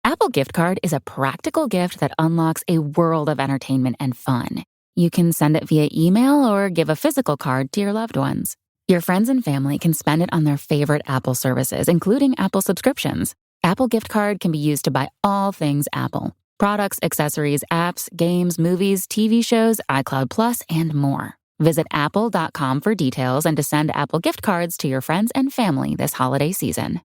Apple Gift Card is a practical gift that unlocks a world of entertainment and fun. You can send it via email or give a physical card to your loved ones. Your friends and family can spend it on their favorite Apple services, including Apple subscriptions. Apple Gift Card can be used to buy all things Apple: products, accessories, apps, games, movies, TV shows, iCloud Plus, and more. Visit apple.com for details and to send Apple Gift Cards to your friends and family this holiday season.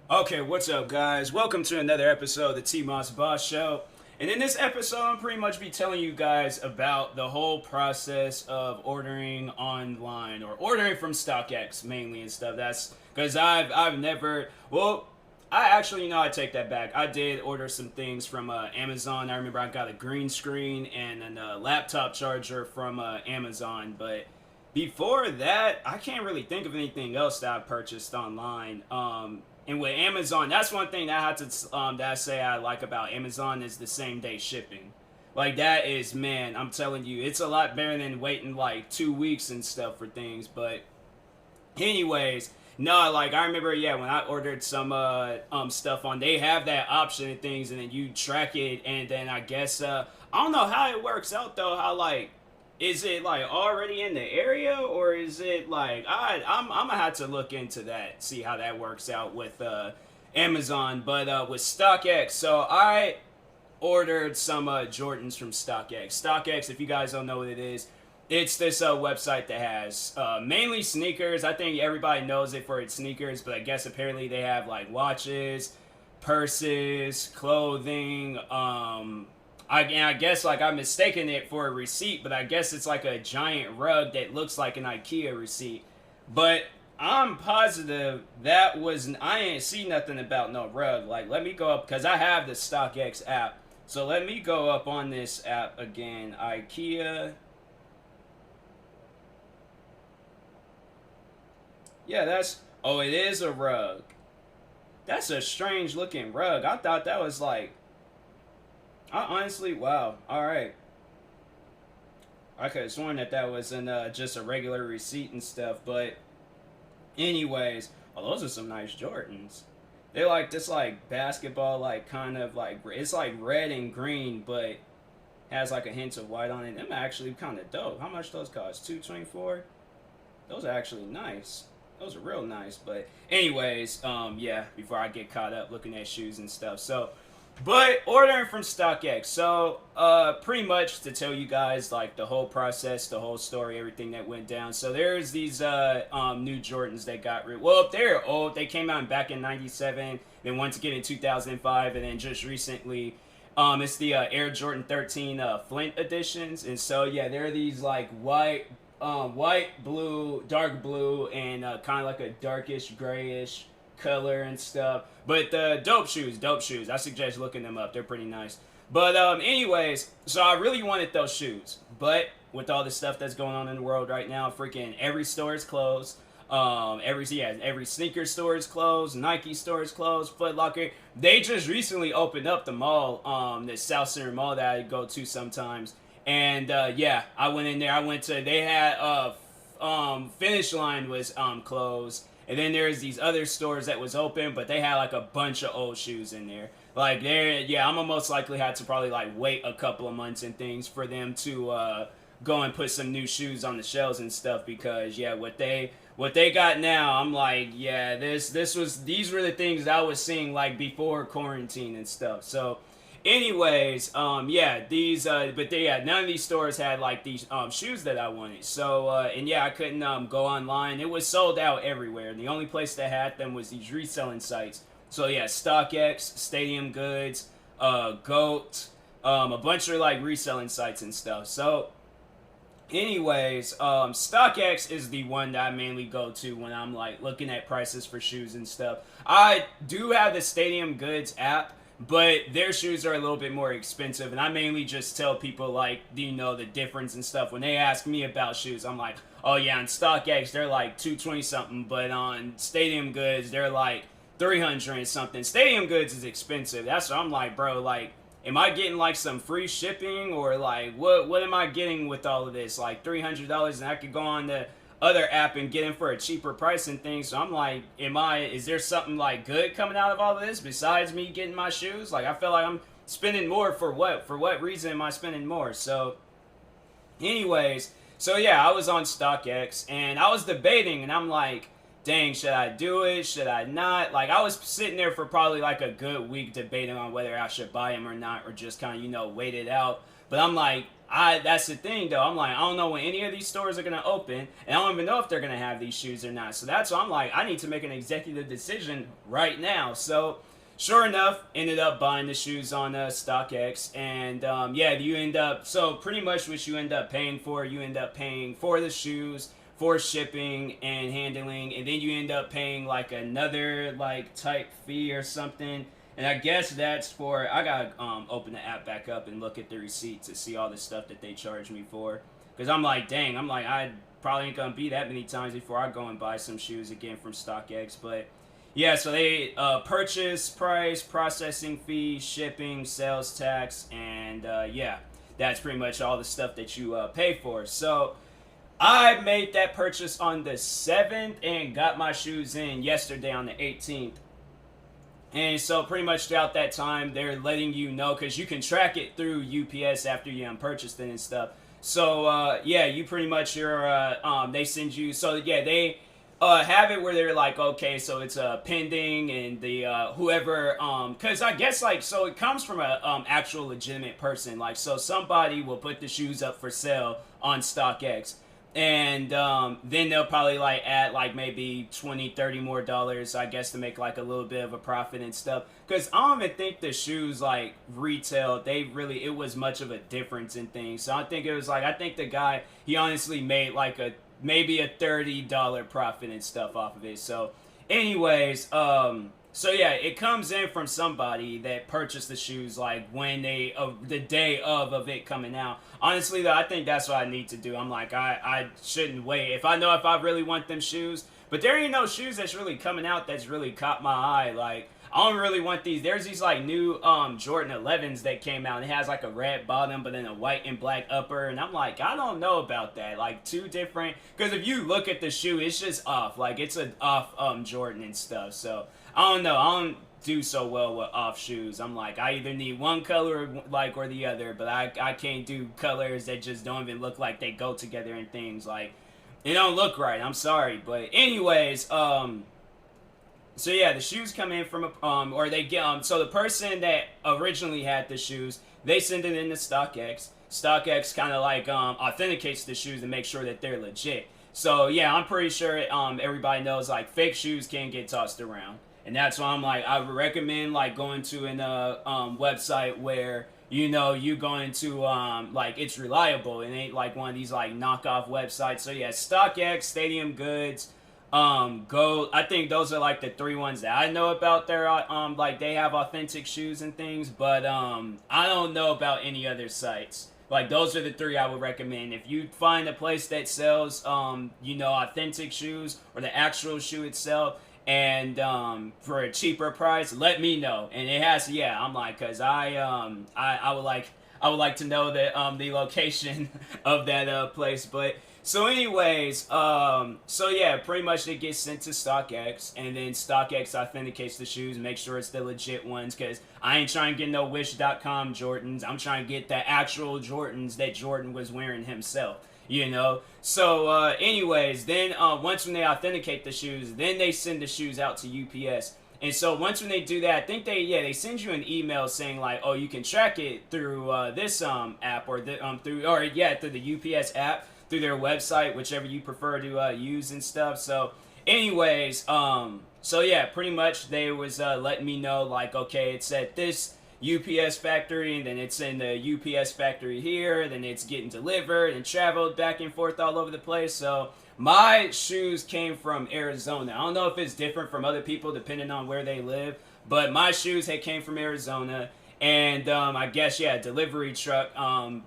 Okay, what's up, guys? Welcome to another episode of the TMossBoss Show. And in this episode, I'm pretty much be telling you guys about the whole process of ordering online or ordering from StockX mainly and stuff. That's because I've never, well, I actually, I take that back. I did order some things from Amazon. I remember I got a green screen and a laptop charger from Amazon, but before that, I can't really think of anything else that I purchased online. And with Amazon, that's one thing that I have to that I say I like about Amazon is the same day shipping. Like that is, man, I'm telling you, it's a lot better than waiting like 2 weeks and stuff for things. But anyways, no, like I remember, when I ordered some stuff on, they have that option and things, and then you track it, and then I guess I don't know how it works out though. How like. Is it like already in the area, or is it like I'm gonna have to look into that, see how that works out with Amazon, but with StockX. So I ordered some Jordans from StockX. StockX, if you guys don't know what it is, it's this website that has mainly sneakers. I think everybody knows it for its sneakers, but I guess apparently they have like watches, purses, clothing. I guess like I'm mistaking it for a receipt, but I guess it's like a giant rug that looks like an IKEA receipt. But I'm positive that I ain't see nothing about no rug. Like, let me go up, because I have the StockX app. So let me go up on this app again. IKEA. Yeah, it is a rug. That's a strange looking rug. I thought that was like, I honestly, wow. All right. I could have sworn that wasn't just a regular receipt and stuff. But anyways, those are some nice Jordans. They're like this like basketball, like kind of like, it's like red and green, but has like a hint of white on it. Them actually kind of dope. How much those cost? $224? Those are actually nice. Those are real nice. But anyways, before I get caught up looking at shoes and stuff. So, but ordering from StockX. So, pretty much to tell you guys like the whole process, the whole story, everything that went down. So there's these new Jordans that got they're old. They came out back in '97. Then once again in 2005, and then just recently, it's the Air Jordan 13 Flint editions. And so they're these like white, blue, dark blue, and kind of like a darkish grayish color and stuff. But dope shoes. I suggest looking them up. They're pretty nice. But anyways, so I really wanted those shoes. But with all the stuff that's going on in the world right now, freaking every store is closed. Every sneaker store is closed. Nike store is closed. Foot Locker. They just recently opened up the mall, the South Center Mall that I go to sometimes. And I went in there. They had Finish Line was closed. And then there's these other stores that was open, but they had like a bunch of old shoes in there. Like I'm gonna most likely have to probably like wait a couple of months and things for them to go and put some new shoes on the shelves and stuff, because what they got now, I'm like, these were the things I was seeing like before quarantine and stuff. So anyways, none of these stores had like these shoes that I wanted. So I couldn't go online. It was sold out everywhere. The only place that had them was these reselling sites. So StockX, Stadium Goods, Goat, a bunch of like reselling sites and stuff. So anyways, StockX is the one that I mainly go to when I'm like looking at prices for shoes and stuff. I do have the Stadium Goods app, but their shoes are a little bit more expensive, and I mainly just tell people like, the difference and stuff. When they ask me about shoes, I'm like, oh yeah, on StockX they're like $220 something, but on Stadium Goods they're like $300 and something. Stadium Goods is expensive. That's what I'm like, bro. Like, am I getting like some free shipping, or like what am I getting with all of this? Like $300, and I could go on the other app and get them for a cheaper price and things. So I'm like, is there something like good coming out of all of this besides me getting my shoes? Like I feel like I'm spending more for what? For what reason am I spending more? So anyways, so yeah, I was on StockX and I was debating, and I'm like, dang, should I do it? Should I not? Like, I was sitting there for probably like a good week debating on whether I should buy them or not, or just kind of, wait it out. But I'm like, that's the thing though. I'm like, I don't know when any of these stores are gonna open, and I don't even know if they're gonna have these shoes or not. So that's why I'm like, I need to make an executive decision right now. So sure enough, ended up buying the shoes on StockX, and yeah, you end up, so pretty much what you end up paying for, you end up paying for the shoes, for shipping and handling, and then you end up paying like another like type fee or something. And I guess that's for, I gotta open the app back up and look at the receipt to see all the stuff that they charge me for, because I'm like, dang, I'm like, I probably ain't gonna be that many times before I go and buy some shoes again from StockX. But yeah, so they purchase price, processing fee, shipping, sales tax, and yeah, that's pretty much all the stuff that you pay for. So I made that purchase on the 7th and got my shoes in yesterday on the 18th. And so pretty much throughout that time, they're letting you know, because you can track it through UPS after you purchased it and stuff. So yeah, you pretty much, they send you, so yeah, they have it where they're like, okay, so it's pending, and the whoever, because I guess like, so it comes from a actual legitimate person, like, so somebody will put the shoes up for sale on StockX, and then they'll probably like add like maybe 20-30 more dollars, I guess, to make like a little bit of a profit and stuff, because I don't even think the shoes like retail, it was much of a difference in things. So I think it was like, I think the guy, he honestly made like maybe a $30 profit and stuff off of it. So anyways, so yeah, it comes in from somebody that purchased the shoes like when the day of it coming out. Honestly though, I think that's what I need to do. I'm like, I shouldn't wait. If I know if I really want them shoes, but there ain't no shoes that's really coming out that's really caught my eye. Like, I don't really want these. There's these like new Jordan 11s that came out. It has like a red bottom, but then a white and black upper. And I'm like, I don't know about that. Like, two different. Because if you look at the shoe, it's just off. Like, it's an off Jordan and stuff. So I don't know. I don't do so well with off shoes. I'm like, I either need one color like or the other, but I can't do colors that just don't even look like they go together and things. Like, it don't look right. I'm sorry. But anyways, so yeah, the shoes come in from or they get so the person that originally had the shoes, they send it into StockX. StockX kind of like authenticates the shoes to make sure that they're legit. So yeah, I'm pretty sure everybody knows like fake shoes can't get tossed around, and that's why I'm like, I would recommend like going to an website where you going to like it's reliable and ain't like one of these like knockoff websites. So yeah, StockX, Stadium Goods, Go. I think those are like the three ones that I know about. Their like they have authentic shoes and things, but I don't know about any other sites. Like, those are the three I would recommend. If you find a place that sells authentic shoes or the actual shoe itself, and for a cheaper price, let me know. And it has, yeah, I'm like, cause I would like to know the location of that place. But so anyways, so yeah, pretty much it gets sent to StockX, and then StockX authenticates the shoes, make sure it's the legit ones, because I ain't trying to get no Wish.com Jordans. I'm trying to get the actual Jordans that Jordan was wearing himself, So anyways, then once when they authenticate the shoes, then they send the shoes out to UPS. And so once when they do that, I think they send you an email saying like, oh, you can track it through this app, or through the UPS app, through their website, whichever you prefer to use and stuff. So anyways, so yeah, pretty much they was letting me know like, okay, it's at this UPS factory, and then it's in the UPS factory here, then it's getting delivered and traveled back and forth all over the place. So my shoes came from Arizona. I don't know if it's different from other people depending on where they live, but my shoes came from Arizona. And I guess, yeah, a delivery truck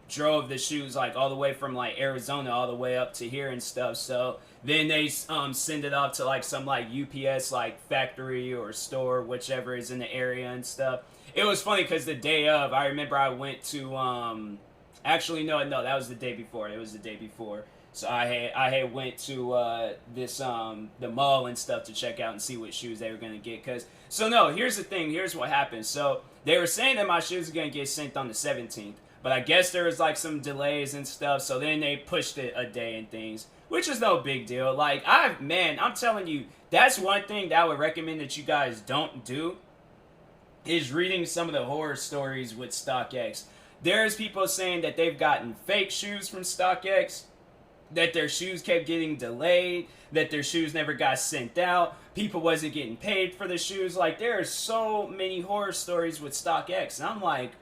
drove the shoes like all the way from like Arizona all the way up to here and stuff. So then they send it off to like some like UPS like factory or store, whichever is in the area and stuff. it was funny because the day of, I remember I went to actually no, that was the day before. It was the day before. So I had went to this the mall and stuff to check out and see what shoes they were gonna get. Cause so no, here's the thing. Here's what happened. So they were saying that my shoes are gonna get sent on the 17th, but I guess there was like some delays and stuff. So then they pushed it a day and things, which is no big deal. Like I'm telling you, that's one thing that I would recommend that you guys don't do, is reading some of the horror stories with StockX. There's people saying that they've gotten fake shoes from StockX, that their shoes kept getting delayed, that their shoes never got sent out, people wasn't getting paid for the shoes. Like, there are so many horror stories with StockX, and I'm like,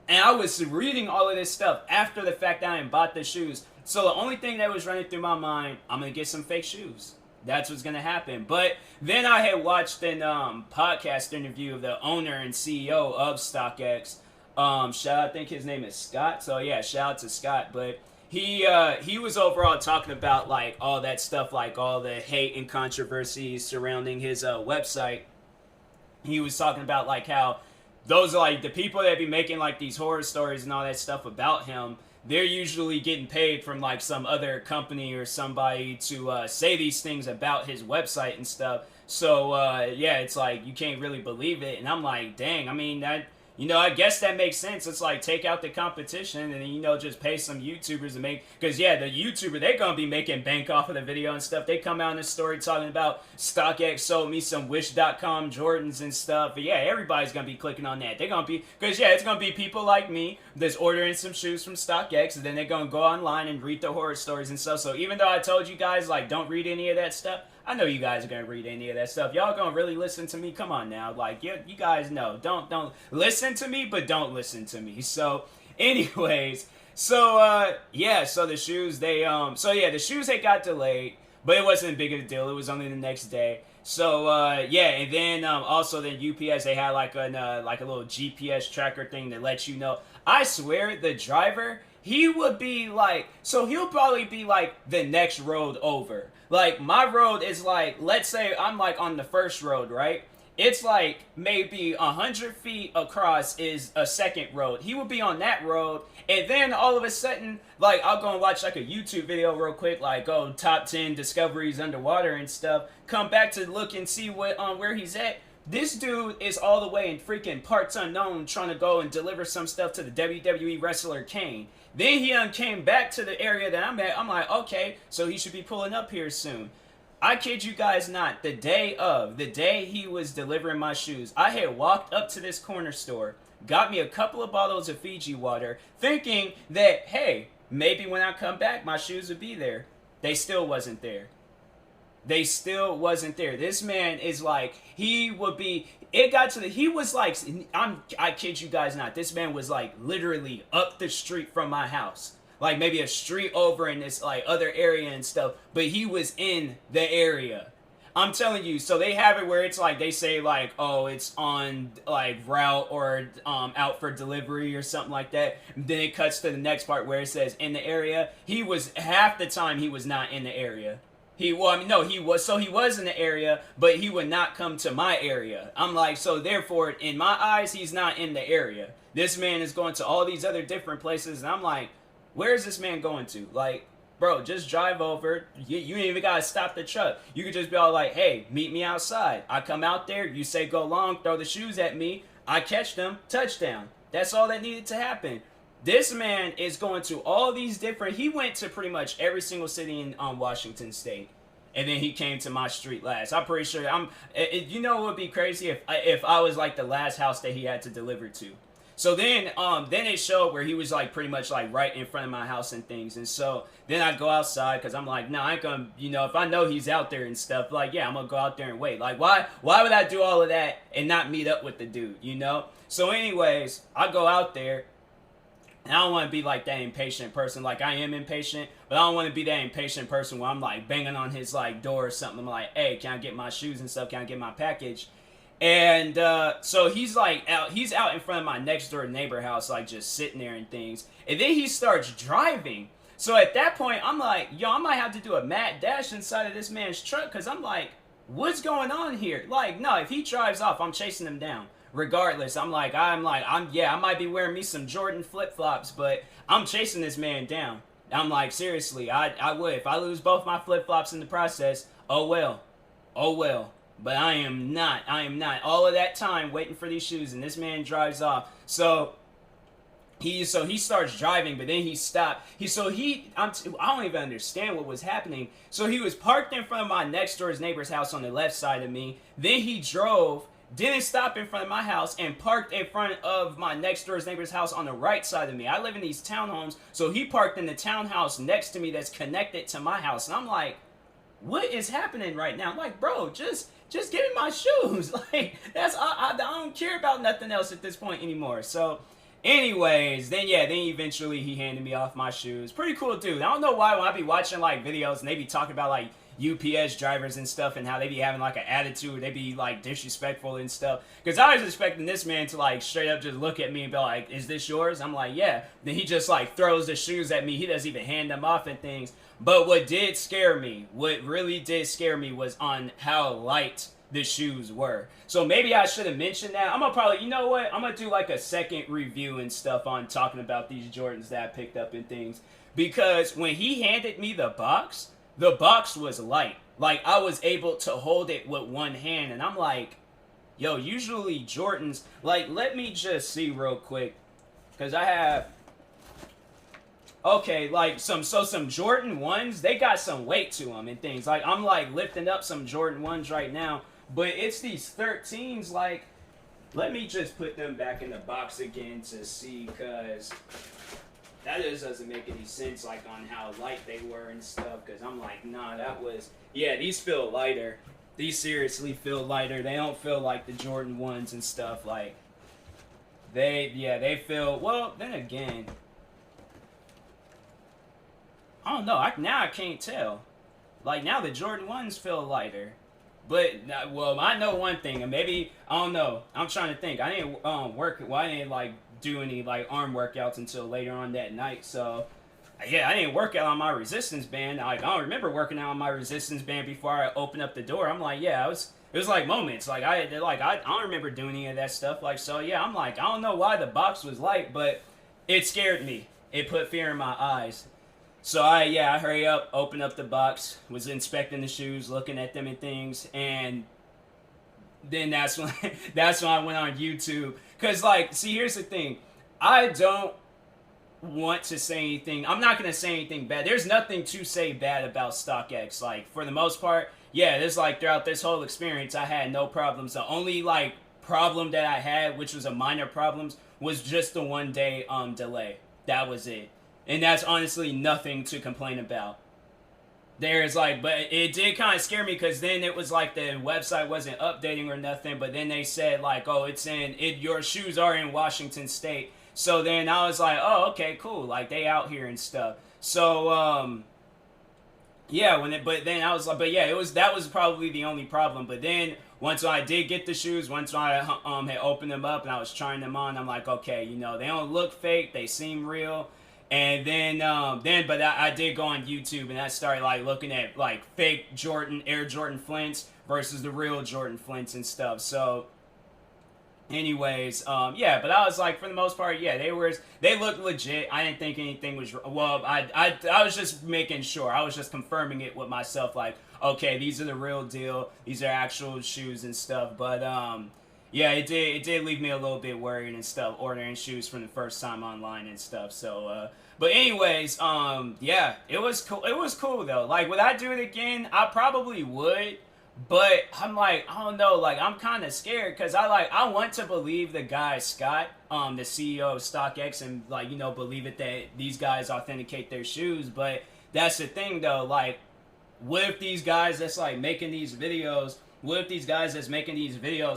and I was reading all of this stuff after the fact that I bought the shoes. So the only thing that was running through my mind, I'm gonna get some fake shoes. That's what's gonna happen. But then I had watched an podcast interview of the owner and CEO of StockX. Shout out, I think his name is Scott. So yeah, shout out to Scott. But he was overall talking about like all that stuff, like all the hate and controversies surrounding his website. He was talking about like how those are like the people that be making like these horror stories and all that stuff about him. They're usually getting paid from like some other company or somebody to say these things about his website and stuff. So yeah, it's like you can't really believe it. And I'm like, dang, I mean that. I guess that makes sense. It's like take out the competition and then, just pay some YouTubers to make, because yeah, the YouTuber, they're going to be making bank off of the video and stuff. They come out in this story talking about StockX sold me some Wish.com Jordans and stuff. But yeah, everybody's going to be clicking on that. They're going to be, because yeah, it's going to be people like me that's ordering some shoes from StockX, and then they're going to go online and read the horror stories and stuff. So even though I told you guys, like, don't read any of that stuff, I know you guys are gonna read any of that stuff. Y'all gonna really listen to me? Come on now, like you guys know. Don't listen to me, but don't listen to me. So, anyways, so the shoes the shoes they got delayed, but it wasn't a big of a deal. It was only the next day. So and then also then UPS, they had like a little GPS tracker thing that lets you know. I swear the driver, he would be like, so he'll probably be like the next road over. Like, my road is like, let's say I'm like on the first road, right? It's like maybe 100 feet across is a second road. He would be on that road, and then all of a sudden, like, I'll go and watch like a YouTube video real quick, like, top 10 discoveries underwater and stuff. Come back to look and see where he's at. This dude is all the way in freaking parts unknown trying to go and deliver some stuff to the WWE wrestler Kane. Then he came back to the area that I'm at. I'm like, okay, so he should be pulling up here soon. I kid you guys not, the day he was delivering my shoes, I had walked up to this corner store, got me a couple of bottles of Fiji water, thinking that, hey, maybe when I come back, my shoes would be there. They still wasn't there. This man is like, he was like, I kid you guys not, this man was like literally up the street from my house. Like maybe a street over in this like other area and stuff, but he was in the area. I'm telling you, so they have it where it's like, they say like, oh, it's on like route or out for delivery or something like that. Then it cuts to the next part where it says in the area. Half the time he was not in the area. He was in the area, but he would not come to my area. I'm like, so therefore, in my eyes, he's not in the area. This man is going to all these other different places, and I'm like, where is this man going to? Like, bro, just drive over. You ain't even gotta stop the truck. You could just be all like, hey, meet me outside. I come out there, you say go long, throw the shoes at me, I catch them, touchdown. That's all that needed to happen. This man is going to all these different, he went to pretty much every single city in Washington State. And then he came to my street last. I'm pretty sure, you know what would be crazy if I was like the last house that he had to deliver to. So then it showed where he was like pretty much like right in front of my house and things. And so then I go outside because I'm like, I ain't gonna, if I know he's out there and stuff, like, yeah, I'm gonna go out there and wait. Like, why would I do all of that and not meet up with the dude, So anyways, I go out there. And I don't want to be like that impatient person. Like, I am impatient, but I don't want to be that impatient person where I'm like banging on his like door or something. I'm like, hey, can I get my shoes and stuff? Can I get my package? And so he's out in front of my next door neighbor house, like just sitting there and things. And then he starts driving. So at that point, I'm like, yo, I might have to do a mad dash inside of this man's truck, because I'm like, what's going on here? Like, no, if he drives off, I'm chasing him down. regardless, I might be wearing me some Jordan flip-flops, but I'm chasing this man down. I'm like, seriously, I would. If I lose both my flip-flops in the process, oh well. Oh well. But I am not. All of that time waiting for these shoes, and this man drives off. So he starts driving, but then he stopped. I don't even understand what was happening. So he was parked in front of my next door's neighbor's house on the left side of me. Then he drove, didn't stop in front of my house, and parked in front of my next door's neighbor's house on the right side of me. I live in these townhomes, so he parked in the townhouse next to me that's connected to my house. And I'm like, what is happening right now? I'm like, bro, just give me my shoes. Like, I don't care about nothing else at this point anymore. So anyways, then eventually he handed me off my shoes. Pretty cool dude. I don't know why when I be watching like videos and they be talking about like UPS drivers and stuff and how they be having like an attitude, they be like disrespectful and stuff. Because I was expecting this man to like straight up just look at me and be like, is this yours? I'm like, yeah. Then he just like throws the shoes at me. He doesn't even hand them off and things. But what really did scare me was on how light the shoes were. So maybe I should have mentioned that. I'm gonna probably, you know what? I'm gonna do like a second review and stuff on talking about these Jordans that I picked up and things. Because when he handed me the box was light. Like, I was able to hold it with one hand. And I'm like, yo, usually Jordans, like, let me just see real quick. Because I have, okay, like, some Jordan 1s, they got some weight to them and things. Like, I'm, like, lifting up some Jordan 1s right now. But it's these 13s, like, let me just put them back in the box again to see, because that just doesn't make any sense, like, on how light they were and stuff, because I'm like, nah, these feel lighter. These seriously feel lighter. They don't feel like the Jordan 1s and stuff, like, they feel, well, then again, I don't know, now I can't tell. Like, now the Jordan 1s feel lighter. But, well, I know one thing, and maybe, I don't know, I'm trying to think. I didn't I didn't, like, do any, like, arm workouts until later on that night, so, yeah, I didn't work out on my resistance band. Like, I don't remember working out on my resistance band before I opened up the door. I'm like, yeah, it was like moments. Like, I don't remember doing any of that stuff. Like, so, yeah, I'm like, I don't know why the box was light, but it scared me. It put fear in my eyes. So I hurry up, open up the box, was inspecting the shoes, looking at them and things, and then that's when I went on YouTube. Cause like, see, here's the thing, I don't want to say anything. I'm not gonna say anything bad. There's nothing to say bad about StockX. Like, for the most part, yeah, there's like throughout this whole experience, I had no problems. The only like problem that I had, which was a minor problem, was just the 1 day delay. That was it. And that's honestly nothing to complain about. There's like, but it did kind of scare me because then it was like the website wasn't updating or nothing, but then they said like, oh, your shoes are in Washington State. So then I was like, oh, okay, cool. Like, they out here and stuff. So, yeah, that was probably the only problem. But then once I did get the shoes, once I had opened them up and I was trying them on, I'm like, okay, they don't look fake. They seem real. And then I did go on YouTube and I started like looking at like fake Air Jordan Flints versus the real Jordan Flints and stuff. So, anyways, yeah, but I was like, for the most part, yeah, they looked legit. I didn't think anything was, well, I was just making sure. I was just confirming it with myself, like, okay, these are the real deal. These are actual shoes and stuff. But, yeah, it did leave me a little bit worried and stuff, ordering shoes from the first time online and stuff. So, but anyways, yeah, it was cool. It was cool though. Like, would I do it again? I probably would. But I'm like, I don't know, like, I'm kind of scared because I want to believe the guy, Scott, the CEO of StockX, and, like, believe it that these guys authenticate their shoes. But that's the thing, though, like, what if these guys that's, like, making these videos,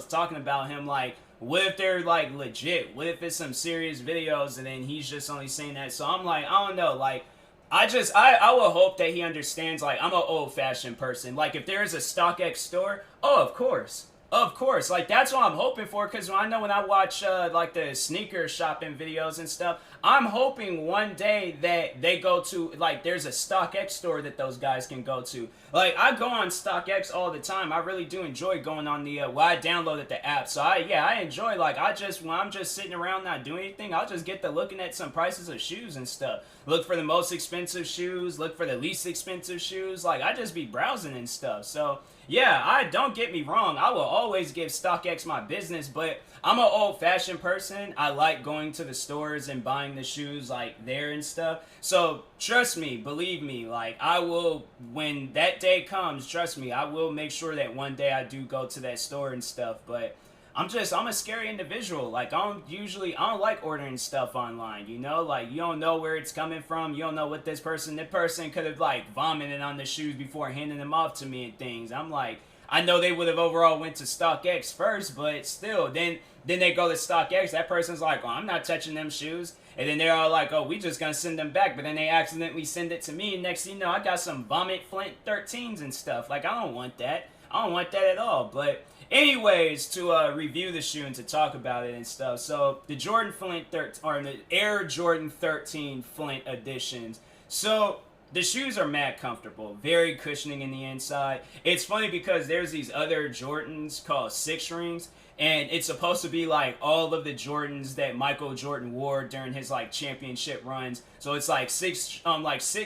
talking about him, like, what if they're, like, legit? What if it's some serious videos and then he's just only saying that? So I'm like, I don't know, like, I will hope that he understands, like, I'm an old-fashioned person. Like, if there is a StockX store, oh, of course. Of course, like that's what I'm hoping for. Because I know when I watch like the sneaker shopping videos and stuff, I'm hoping one day that they go to like there's a StockX store that those guys can go to. Like I go on StockX all the time. I really do enjoy going on the. Well, I downloaded the app, so I enjoy like when I'm just sitting around not doing anything, I'll just get to looking at some prices of shoes and stuff. Look for the most expensive shoes. Look for the least expensive shoes. Like I just be browsing and stuff. So. Yeah, I don't get me wrong. I will always give StockX my business, but I'm an old-fashioned person. I like going to the stores and buying the shoes like there and stuff. So trust me, believe me, like I will when that day comes. Trust me, I will make sure that one day I do go to that store and stuff. But I'm a scary individual. Like I don't like ordering stuff online, you know? Like you don't know where it's coming from. You don't know what that person could have like vomited on the shoes before handing them off to me and things. I'm like, I know they would have overall went to StockX first, but still, then they go to StockX. That person's like, oh, I'm not touching them shoes. And then they're all like, oh, we just gonna send them back. But then they accidentally send it to me. And next thing you know, I got some vomit Flint 13s and stuff. Like, I don't want that. I don't want that at all. But anyways, to review the shoe and to talk about it and stuff. So the Jordan Flint 13, or the Air Jordan 13 Flint editions. So the shoes are mad comfortable, very cushioning in the inside. It's funny because there's these other Jordans called Six Rings, and it's supposed to be like all of the Jordans that Michael Jordan wore during his like championship runs. So it's like six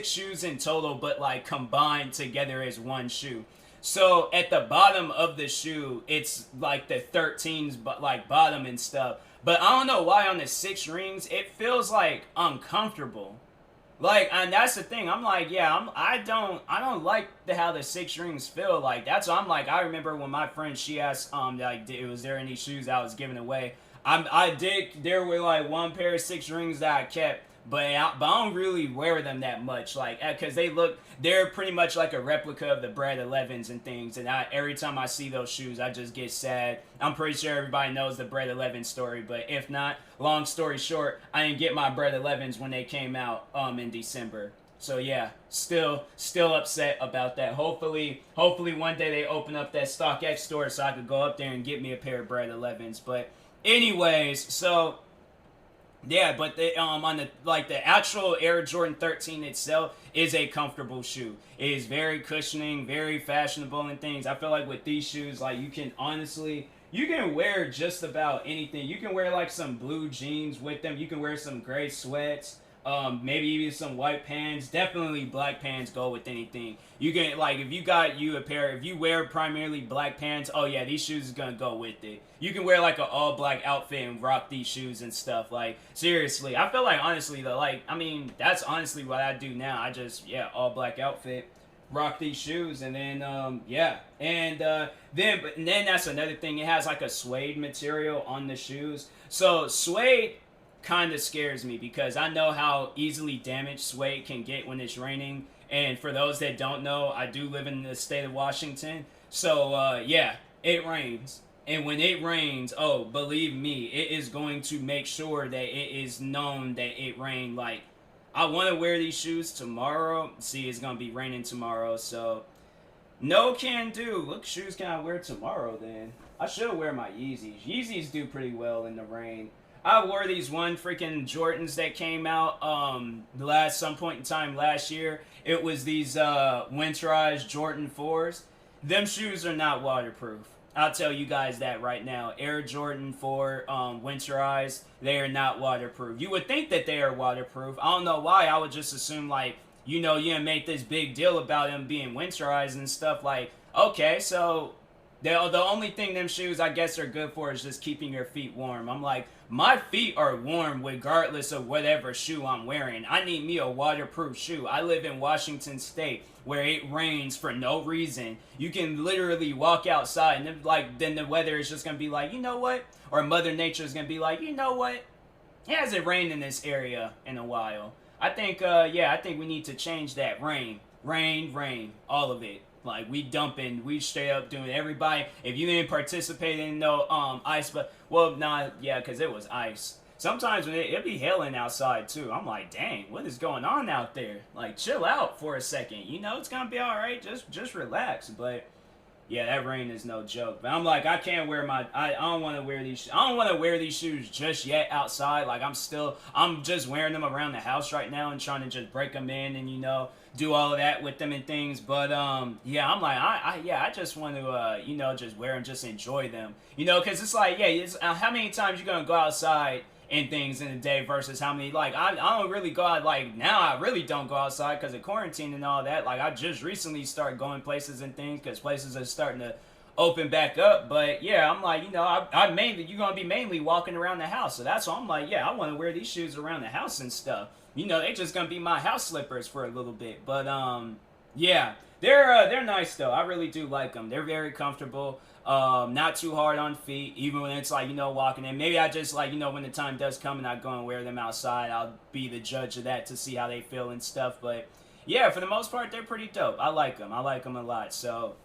shoes in total, but like combined together as one shoe. So at the bottom of the shoe, it's like the 13s, but like bottom and stuff. But I don't know why on the Six Rings it feels like uncomfortable. Like, and that's the thing. I'm like, yeah, I don't like how the Six Rings feel. Like, that's what I'm like. I remember when my friend, she asked, like, was there any shoes I was giving away? There were like one pair of Six Rings that I kept, but I don't really wear them that much. Like, because they're pretty much like a replica of the Bread 11s and things. And every time I see those shoes, I just get sad. I'm pretty sure everybody knows the Bread 11 story, but if not, long story short, I didn't get my Bread 11s when they came out in December. So yeah, still upset about that. Hopefully one day they open up that StockX store so I could go up there and get me a pair of Bread 11s. But anyways, so yeah, but on the actual Air Jordan 13 itself is a comfortable shoe. It is very cushioning, very fashionable and things. I feel like with these shoes, like you can wear just about anything. You can wear like some blue jeans with them. You can wear some gray sweats. Maybe even some white pants. Definitely black pants go with anything. You can, like, if you wear primarily black pants, oh yeah, these shoes is gonna go with it. You can wear like an all black outfit and rock these shoes and stuff. Like, seriously, I feel like honestly though, like, I mean, that's honestly what I do now. I just, all black outfit, rock these shoes, and then then that's another thing. It has like a suede material on the shoes. So suede kind of scares me because I know how easily damaged suede can get when it's raining. And for those that don't know, I do live in the state of Washington. So it rains. And when it rains, oh, believe me, it is going to make sure that it is known that it rained. Like, I want to wear these shoes tomorrow. See, it's going to be raining tomorrow, so no can do. What shoes can I wear tomorrow then? I should wear my Yeezys. Yeezys do pretty well in the rain. I wore these one freaking Jordans that came out some point in time last year. It was these winterized Jordan 4s. Them shoes are not waterproof. I'll tell you guys that right now. Air Jordan 4 winterized, they are not waterproof. You would think that they are waterproof. I don't know why. I would just assume, like, you didn't make this big deal about them being winterized and stuff. Like, okay, so the only thing them shoes, I guess, are good for is just keeping your feet warm. I'm like, my feet are warm regardless of whatever shoe I'm wearing. I need me a waterproof shoe. I live in Washington State where it rains for no reason. You can literally walk outside and then the weather is just going to be like, you know what? Or Mother Nature is going to be like, you know what? It hasn't rained in this area in a while. I think we need to change that. Rain, all of it. Like, we straight up doing everybody. If you didn't participate in no ice, but, well, nah, yeah, because it was ice. Sometimes when it be hailing outside, too, I'm like, dang, what is going on out there? Like, chill out for a second. It's going to be all right. Just relax. But, Yeah, that rain is no joke. But I'm like, I can't wear my. I don't want to wear these. I don't want to wear these shoes just yet outside. Like I'm just wearing them around the house right now and trying to just break them in and do all of that with them and things. But yeah, I'm like, I just want to just wear them, just enjoy them. Because it's like, yeah, it's how many times you gonna go outside and things in a day versus how many, like, I don't really go out, like, now I really don't go outside because of quarantine and all that. Like, I just recently started going places and things because places are starting to open back up. But yeah, I'm like, I mainly, you're gonna be mainly walking around the house, so that's why I'm like, yeah, I want to wear these shoes around the house and stuff. They just gonna be my house slippers for a little bit. But yeah, they're nice though. I really do like them. They're very comfortable. Not too hard on feet, even when it's like, walking in. Maybe I just like, when the time does come and I go and wear them outside, I'll be the judge of that to see how they feel and stuff. But yeah, for the most part, they're pretty dope. I like them. I like them a lot. So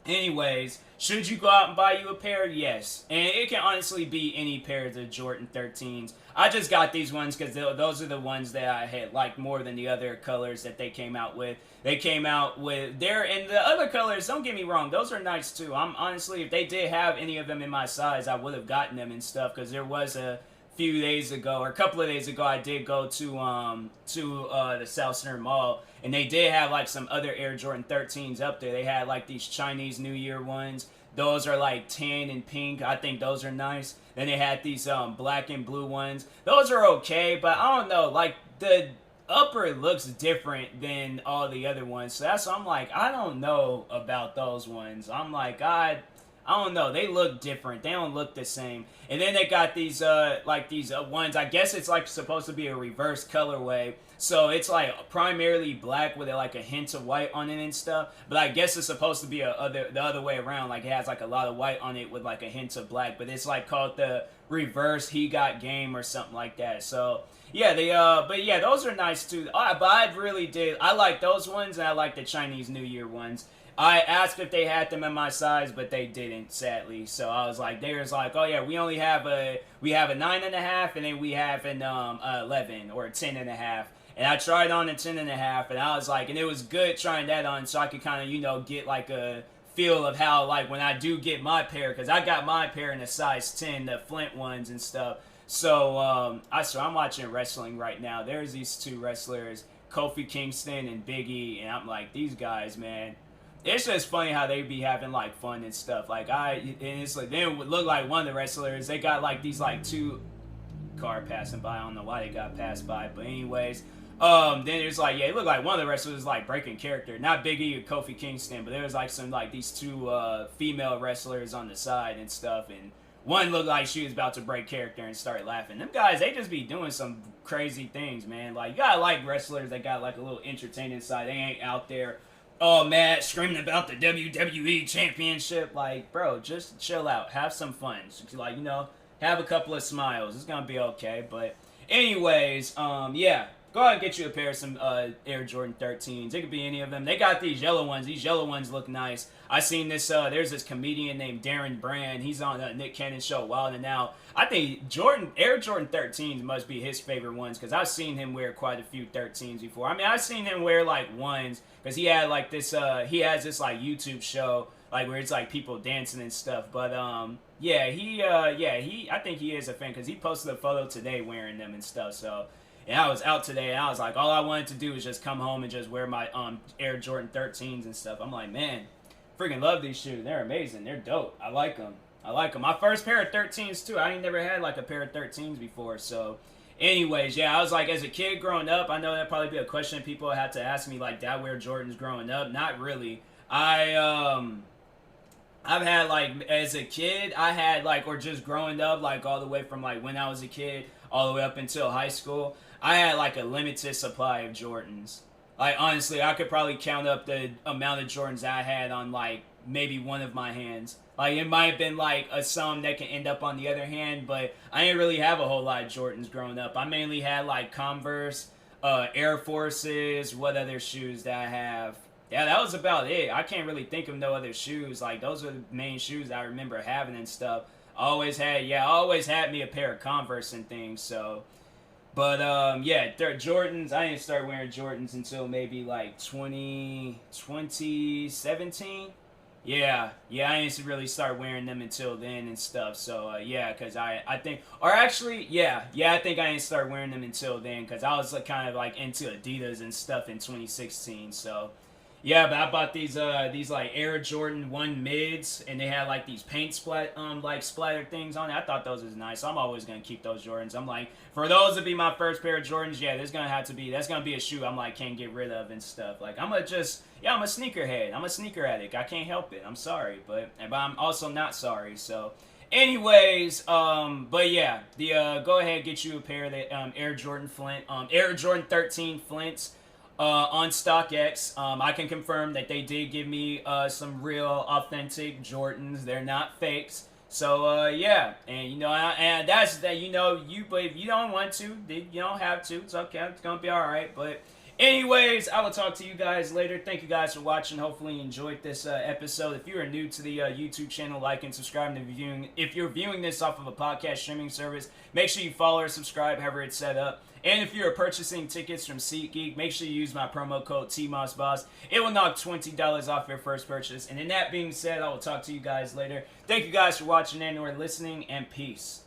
anyways, should you go out and buy you a pair? Yes. And it can honestly be any pair of the Jordan 13s. I just got these ones because those are the ones that I had liked more than the other colors that they came out with. They came out with and the other colors, don't get me wrong, those are nice too. I'm honestly, if they did have any of them in my size, I would have gotten them and stuff because there was a few days ago, or a couple of days ago, I did go to the South Center Mall, and they did have like some other Air Jordan 13s up there. They had like these Chinese New Year ones. Those are like tan and pink. I think those are nice. Then they had these black and blue ones. Those are okay, but I don't know. Like the upper looks different than all the other ones. So that's why I'm like, I don't know about those ones. I'm like, I don't know. They look different. They don't look the same. And then they got these ones. I guess it's like supposed to be a reverse colorway. So it's like primarily black with like a hint of white on it and stuff. But I guess it's supposed to be the other way around. Like it has like a lot of white on it with like a hint of black. But it's like called the reverse He Got Game or something like that. So yeah, but yeah, those are nice too. But I really did. I like those ones and I like the Chinese New Year ones. I asked if they had them in my size, but they didn't, sadly. So I was like, they was like, oh yeah, we have a 9.5, and then we have an 11 or a 10.5. And I tried on the 10.5, and I was like, and it was good trying that on, so I could kind of get like a feel of how like when I do get my pair, because I got my pair in a size 10, the Flint ones and stuff. So I'm watching wrestling right now. There's these two wrestlers, Kofi Kingston and Big E, and I'm like, these guys, man. It's just funny how they be having like fun and stuff. Like and it's like they would look like one of the wrestlers. They got like these like two car passing by. I don't know why they got passed by, but anyways, then there's like it looked like one of the wrestlers like breaking character. Not Big E or Kofi Kingston, but there was like some like these two female wrestlers on the side and stuff, and one looked like she was about to break character and start laughing. Them guys, they just be doing some crazy things, man. Like you gotta like wrestlers that got like a little entertaining side. They ain't out there all mad screaming about the WWE championship. Like, bro, just chill out, have some fun, like, have a couple of smiles, it's gonna be okay. But anyways, yeah, go ahead and get you a pair of some Air Jordan 13s. It could be any of them. They got these yellow ones look nice. I seen this there's this comedian named Darren Brand. He's on Nick Cannon show Wild and Out. I think Air Jordan 13s must be his favorite ones, because I've seen him wear quite a few 13s before. I mean, I've seen him wear like ones, because he had like this he has this like YouTube show like where it's like people dancing and stuff. But yeah, I think he is a fan, because he posted a photo today wearing them and stuff. So and I was out today, and I was like, all I wanted to do was just come home and just wear my Air Jordan 13s and stuff. I'm like, man, freaking love these shoes. They're amazing. They're dope. I like them. My first pair of 13s too. I ain't never had like a pair of 13s before. So anyways, yeah, I was like, as a kid growing up, I know that'd probably be a question people had to ask me, like, did I wear Jordans growing up? Not really. I've had like, as a kid, I had like, or just growing up, like all the way from like when I was a kid all the way up until high school, I had like a limited supply of Jordans. Like, honestly, I could probably count up the amount of Jordans I had on like maybe one of my hands. Like, it might have been like a sum that can end up on the other hand, but I didn't really have a whole lot of Jordans growing up. I mainly had like Converse, Air Forces. What other shoes that I have? Yeah, that was about it. I can't really think of no other shoes. Like, those are the main shoes I remember having and stuff. I always had me a pair of Converse and things. So, but yeah, Jordans. I didn't start wearing Jordans until maybe like 2017. Yeah, I didn't really start wearing them until then and stuff. So yeah, because I think, or actually, yeah, I think I didn't start wearing them until then because I was like, kind of like into Adidas and stuff in 2016. So yeah, but I bought these like Air Jordan 1 mids, and they had like these paint like splatter things on it. I thought those was nice. So I'm always gonna keep those Jordans. I'm like, for those to be my first pair of Jordans, yeah, that's gonna be a shoe I'm like can't get rid of and stuff. Like I'm gonna just, yeah, I'm a sneakerhead. I'm a sneaker addict. I can't help it. I'm sorry, but I'm also not sorry. So anyways, but yeah, the go ahead, get you a pair of the Air Jordan Air Jordan 13 Flints on StockX. I can confirm that they did give me some real authentic Jordans. They're not fakes. So yeah, and and that's that. But if you don't want to, you don't have to. It's okay. It's gonna be all right. But anyways, I will talk to you guys later. Thank you guys for watching. Hopefully you enjoyed this episode. If you are new to the YouTube channel, like and subscribe. And if you're viewing this off of a podcast streaming service, make sure you follow or subscribe, however it's set up. And if you're purchasing tickets from SeatGeek, make sure you use my promo code TMossBoss. It will knock $20 off your first purchase. And in that being said, I will talk to you guys later. Thank you guys for watching and or listening, and peace.